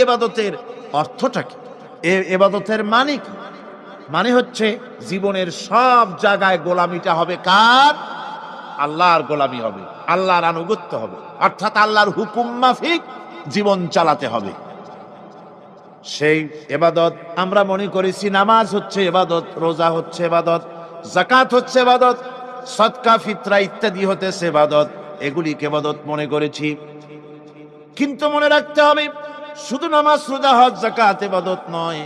ইবাদতের অর্থটা কি? ইবাদতের মানে কি? মানে হচ্ছে জীবনের সব জায়গায় গোলামিটা হবে কার? আল্লাহর গোলামি হবে, আল্লাহর আনুগত্য হবে, অর্থাৎ আল্লাহর হুকুম মাফিক জীবন চালাতে হবে। সেই ইবাদত আমরা মনে করেছি নামাজ হচ্ছে ইবাদত, রোজা হচ্ছে ইবাদত, যাকাত হচ্ছে ইবাদত, সদকা ফিতরা ইত্যাদি হতেছে ইবাদত, এগুলিকে ইবাদত মনে করেছি। কিন্তু মনে রাখতে হবে শুধু নামাজ, রোজা, হজ, যাকাত ইবাদত নয়।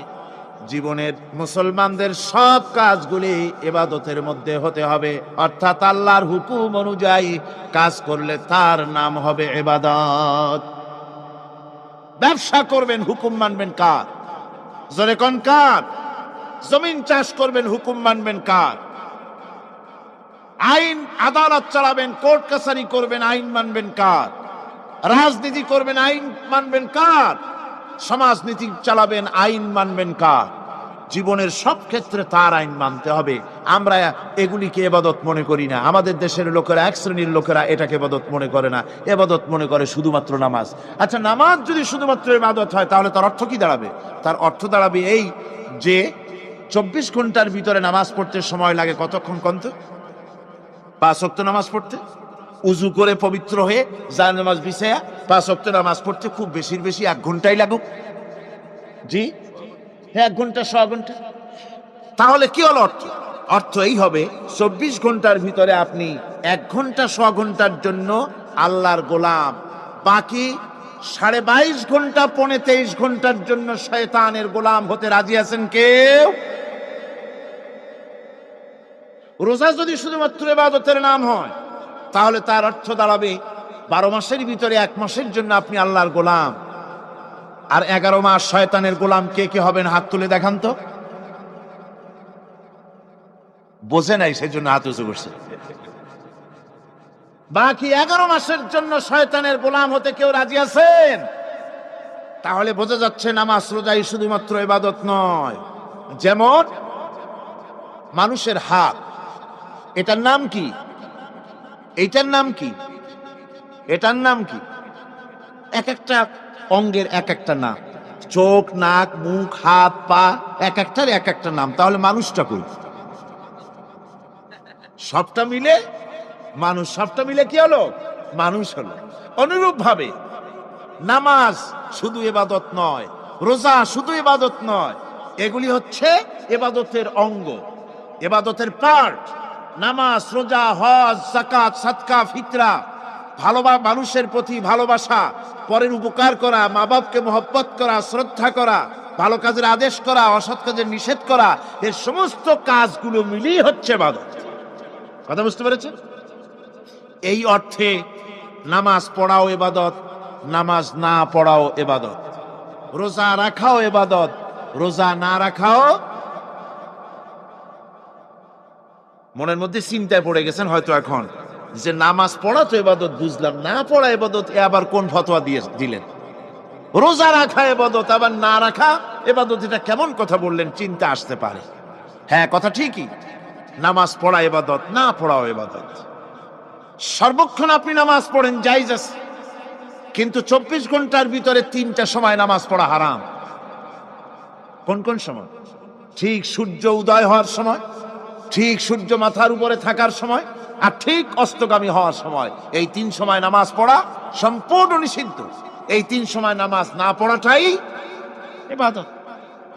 জীবনের মুসলমানদের সব কাজগুলি ইবাদতের মধ্যে হতে হবে, অর্থাৎ আল্লাহর হুকুম অনুযায়ী কাজ করলে তার নাম হবে ইবাদত। ব্যবসা করবেন, হুকুম মানবেন কার? জোরে কোন কার? জমিন চাষ করবেন, হুকুম মানবেন কার? আইন আদালত চালাবেন, কোর্ট কাছারি করবেন, আইন মানবেন কার? রাজনীতি করবেন, আইন মানবেন কার? সমাজনীতি চালাবেন, আইন মানবেন কার? জীবনের সব ক্ষেত্রে তার আইন মানতে হবে। আমরা এগুলিকে ইবাদত মনে করি না। আমাদের দেশের লোকেরা, এক শ্রেণীর লোকেরা এটাকে ইবাদত মনে করে না, ইবাদত মনে করে শুধুমাত্র নামাজ। আচ্ছা, নামাজ যদি শুধুমাত্র ইবাদত হয় তাহলে তার অর্থ কি দাঁড়াবে? তার অর্থ দাঁড়াবে এই যে 24 ঘন্টার ভিতরে নামাজ পড়তে সময় লাগে কতক্ষণ? কত? 5 ওয়াক্ত নামাজ পড়তে, উজু করে পবিত্র হয়ে জানাজা নামাজ বিছায়া 5 ওয়াক্ত নামাজ পড়তে খুব বেশির বেশি 1 ঘন্টাই লাগুক। জি, 1 ঘন্টা, 100 ঘন্টা। তাহলে কি হলো অর্থ? অর্থ এই হবে 24 ঘন্টার ভিতরে আপনি 1 ঘন্টা 100 ঘন্টার জন্য আল্লাহর গোলাম, বাকি 22.5 ঘন্টা 23 ঘন্টার জন্য শয়তানের গোলাম হতে রাজি আছেন কেউ? রোজা যদি শুধুমাত্র ইবাদতের নাম হয় তাহলে তার অর্থ দাঁড়াবে 12 মাসের ভিতরে 1 মাসের জন্য আপনি আল্লাহর গোলাম। আর 11 মাস শয়তানের গোলাম কে কে হবেন? হাত তুলে দেখান তো। বোঝে নাই সেজন্য হাত উঁচু করছে। বাকি 11 মাসের জন্য শয়তানের গোলাম হতে কেউ রাজি আছেন? তাহলে বোঝা যাচ্ছে নামাজ রোজাই শুধুমাত্র ইবাদত নয়। যেমন মানুষের হাত, এটার নাম কি? এইটার নাম কি? এটার নাম কি? এক একটা অঙ্গের এক একটা নাম। চোখ, নাক, মুখ, হাত, পা, এক একটার এক একটা নাম। তাহলে মানুষটা কই? সবটা মিলে মানুষ। সবটা মিলে কি হলো? মানুষ হলো। অনুরূপ ভাবে নামাজ শুধু ইবাদত নয়, রোজা শুধু ইবাদত নয়, এগুলি হচ্ছে ইবাদতের অঙ্গ, ইবাদতের পার্ট। নামাজ, রোজা, হজ, যাকাত, সাদকা, ফিতরা, মানুষের প্রতি ভালোবাসা, পরের উপকার করা, মা বাপকে মহব্বত করা, শ্রদ্ধা করা, ভালো কাজের আদেশ করা, অসৎ কাজের নিষেধ করা, এর সমস্ত কাজগুলো মিলিয়ে হচ্ছে ইবাদত। কথা বুঝতে পেরেছেন? এই অর্থে নামাজ পড়াও ইবাদত, নামাজ না পড়াও ইবাদত। রোজা রাখাও ইবাদত, রোজা না রাখাও। মনের মধ্যে চিন্তায় পড়ে গেছেন হয়তো এখন যে নামাজ পড়া তো ইবাদত বুঝলাম, না পড়া ইবাদত, এ আবার কোন ফতোয়া দিলেন? রোজা রাখা ইবাদত, আবার না রাখা ইবাদত, এটা কেমন কথা বললেন? চিন্তা আসতে পারে। হ্যাঁ, কথা ঠিকই। নামাজ পড়া ইবাদত, না পড়াও ইবাদত। সর্বক্ষণ আপনি নামাজ পড়েন, জায়েজ আছে, কিন্তু 24 ঘন্টার ভিতরে 3টা সময় নামাজ পড়া হারাম। কোন কোন সময়? ঠিক সূর্য উদয় হওয়ার সময়, ঠিক সূর্য মাথার উপরে থাকার সময়, আর ঠিক অস্তগামী হওয়ার সময়। এই 3 সময় নামাজ পড়া সম্পূর্ণ নিষিদ্ধ। এই 3 সময় নামাজ না পড়াটাই ইবাদত।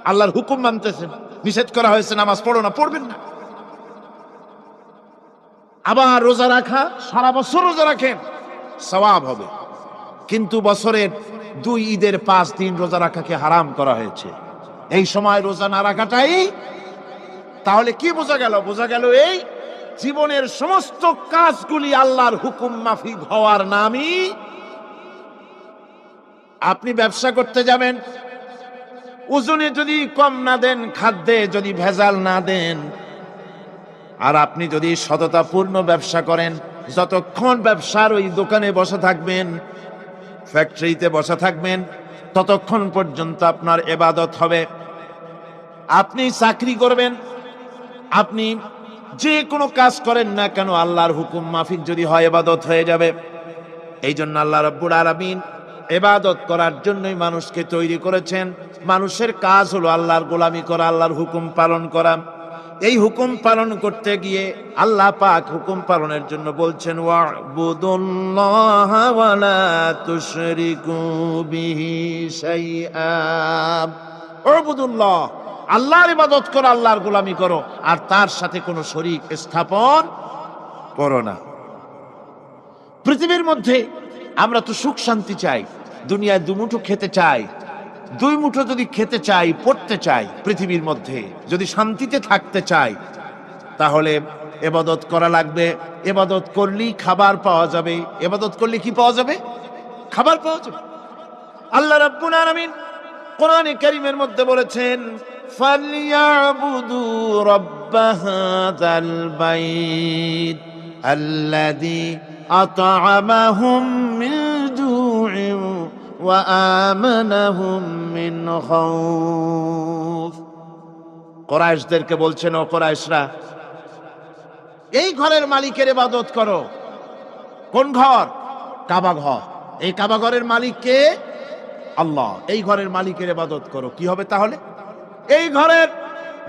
আল্লাহর হুকুম মানতেছেন, নিষেধ করা হয়েছে নামাজ পড়ো না, পড়বেন না। আবার রোজা রাখা, সারা বছর রোজা রাখেন, সওয়াব হবে, কিন্তু বছরের 2 ঈদের 5 দিন রোজা রাখাকে হারাম করা হয়েছে। এই সময় রোজা না রাখাটাই। তাহলে কি বোঝা গেল? বোঝা গেল এই জীবনের সমস্ত কাজগুলি আল্লাহর হুকুম মাফিক হওয়ার নামই। আপনি ব্যবসা করতে যাবেন, ওজনে যদি কম না দেন, খাদ্যে যদি ভেজাল না দেন, আর আপনি যদি সততাপূর্ণ ব্যবসা করেন, যতক্ষণ ব্যবসার ওই দোকানে বসে থাকবেন, ফ্যাক্টরিতে বসে থাকবেন, ততক্ষণ পর্যন্ত আপনার ইবাদত হবে। আপনি চাকরি করবেন, আপনি যে কোনো কাজ করেন না কেন, আল্লাহর হুকুম মাফিক যদি হয় ইবাদত হয়ে যাবে। এই জন্য আল্লাহ রাব্বুল আলামিন ইবাদত করার জন্যই মানুষকে তৈরি করেছেন। মানুষের কাজ হলো আল্লাহর গোলামি করা, আল্লাহর হুকুম পালন করা। এই হুকুম পালন করতে গিয়ে আল্লাহ পাক হুকুম পালনের জন্য বলছেন ওয়াবুদুল্লাহা ওয়া লা তুশরিকু বিহি শাইআ। উবুদুল্লাহ, আল্লাহর ইবাদত করো, আল্লাহর গোলামি করো, আর তার সাথে কোনো শরীক স্থাপন করো না। পৃথিবীর মধ্যে আমরা তো সুখ শান্তি চাই, দুনিয়ায় দুমুঠো খেতে চাই। দুই মুঠো যদি খেতে চাই, পড়তে চাই, পৃথিবীর মধ্যে যদি শান্তিতে থাকতে চাই, তাহলে ইবাদত করা লাগবে। ইবাদত করলেই খাবার পাওয়া যাবে। ইবাদত করলে কি পাওয়া যাবে? খাবার পাওয়া যাবে। আল্লাহ রাব্বুল আলামিন কোরআনে কারীমের মধ্যে বলেছেন ফালইয়াবুদু রাব্ব হাযাল বাইত আল্লাযী আত'আমাহুম মিন জু'ইন ওয়া আমানাহুম মিন খাউফ। কুরাইশদেরকে বলছেন, ও কুরাইশরা, এই ঘরের মালিকের ইবাদত করো। কোন ঘর? কাবা ঘর। এই কাবা ঘরের মালিক কে? আল্লাহ। এই ঘরের মালিকের ইবাদত করো। কি হবে তাহলে? এই ঘরের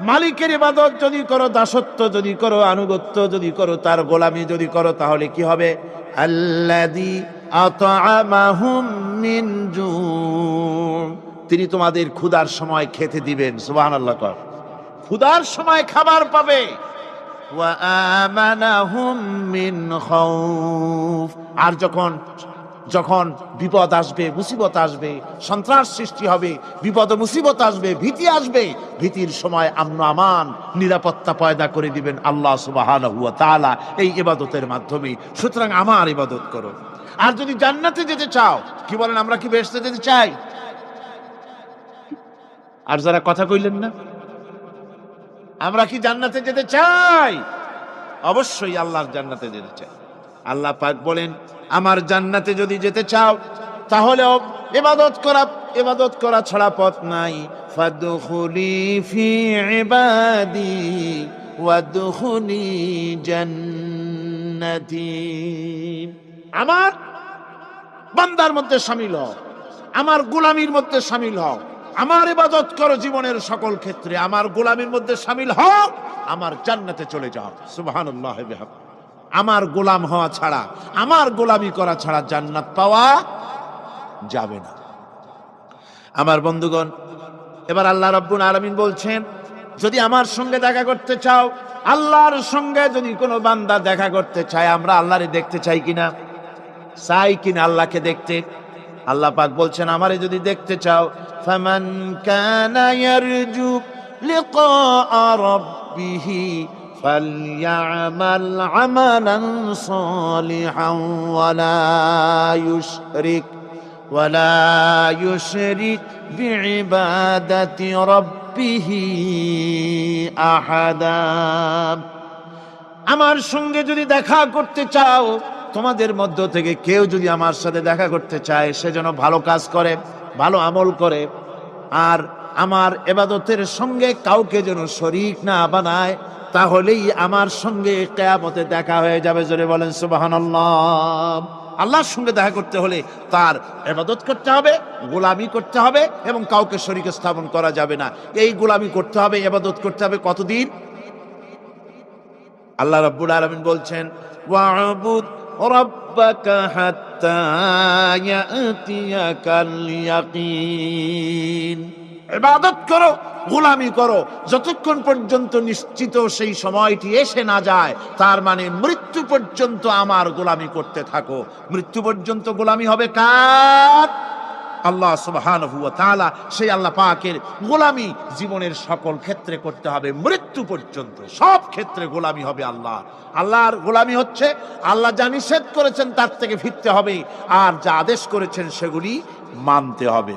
মালিকের ইবাদত যদি করো, দাসত্ব যদি করো, আনুগত্য যদি করো, তার গোলামি যদি করো, তাহলে কি হবে? আল্লাযী আত'আমাহুম মিন জু', তিনি তোমাদের ক্ষুধার সময় খেতে দিবেন। সুবহানাল্লাহ। ক্ষুধার সময় খাবার পাবে। ওয়া আমানাহুম মিন খাউফ, আর যখন বিপদ আসবে, মুসিবত আসবে, সন্ত্রাস সৃষ্টি হবে, বিপদ মুসিবত আসবে, ভীতি আসবে, ভীতির সময় আমন আমান, নিরাপত্তা পয়দা করে দিবেন আল্লাহ সুবহানাহু ওয়া তাআলা এই ইবাদতের মাধ্যমে। সুতরাং আমার ইবাদত করো। আর যদি জান্নাতে যেতে চাও, কি বলেন, আমরা কি বেহেশতে যেতে চাই? আর যারা কথা কইলেন না, আমরা কি জান্নাতে যেতে চাই? অবশ্যই আল্লাহর জান্নাতে যেতে চাই। আল্লাহ পাক বলেন, আমার জান্নাতে যদি যেতে চাও, তাহলে ইবাদত করা ছাড়া পথ নাই। ফাদখুলি ফি ইবাদি ওয়াদখুলি জান্নাতি। আমার বান্দার মধ্যে শামিল হও, আমার গোলামির মধ্যে শামিল হও, আমার ইবাদত করো জীবনের সকল ক্ষেত্রে, আমার গোলামির মধ্যে শামিল হও, আমার জান্নাতে চলে যাও। সুবহানাল্লাহ। আমার গোলাম হওয়া ছাড়া, আমার গোলামি করা ছাড়া জান্নাত পাওয়া যাবে না। আমার বন্ধুগণ, এবার আল্লাহ রাব্বুল আলামিন বলছেন, যদি আমার সঙ্গে দেখা করতে চাও, আল্লাহর সঙ্গে যদি কোনো বান্দা দেখা করতে চায়, আমরা আল্লাহরে দেখতে চাই কিনা? চাই কিনা আল্লাহকে দেখতে? আল্লাহ পাক বলছেন, আমারে যদি দেখতে চাও, ফামান কানা ইয়ারজু লিকা রাব্বিহি ফালইআমাল আমালান সালিহান ওয়ালা ইউশরিক বিইবাদাতি রাব্বিহি আহাদা। আমার সঙ্গে যদি দেখা করতে চাও, তোমাদের মধ্য থেকে কেউ যদি আমার সাথে দেখা করতে চায়, সে যেন ভালো কাজ করে, ভালো আমল করে, আর আমার ইবাদতের সঙ্গে কাউকে যেন শরীক না বানায়, তাহলেই আমার সঙ্গে কিয়ামতে দেখা হয়ে যাবে। জোরে বলেন সুবহানাল্লাহ। আল্লাহর সঙ্গে দেখা করতে হলে তার ইবাদত করতে হবে, গোলামি করতে হবে, এবং কাউকে শরীক স্থাপন করা যাবে না। এই গোলামি করতে হবে, ইবাদত করতে হবে কতদিন? আল্লাহ রাব্বুল আলামিন বলছেন, ওয়া'বুদ রাব্বাকা হাত্তা ইয়াতিয়াকাল ইয়াকিন। ইবাদত করো, গোলামি করো, যতক্ষণ পর্যন্ত নিশ্চিত সেই সময়টি এসে না যায়, তার মানে মৃত্যু পর্যন্ত আমার গোলামি করতে থাকো। মৃত্যু পর্যন্ত গোলামি হবে কার? আল্লাহ সুবহানাহু ওয়া তাআলা। সেই আল্লাহ পাকের গোলামি জীবনের সকল ক্ষেত্রে করতে হবে, মৃত্যু পর্যন্ত সব ক্ষেত্রে গোলামি হবে আল্লাহ। আল্লাহর গোলামি হচ্ছে আল্লাহ যা নিষেধ করেছেন তার থেকে ফিরতে হবে, আর যা আদেশ করেছেন সেগুলি মানতে হবে।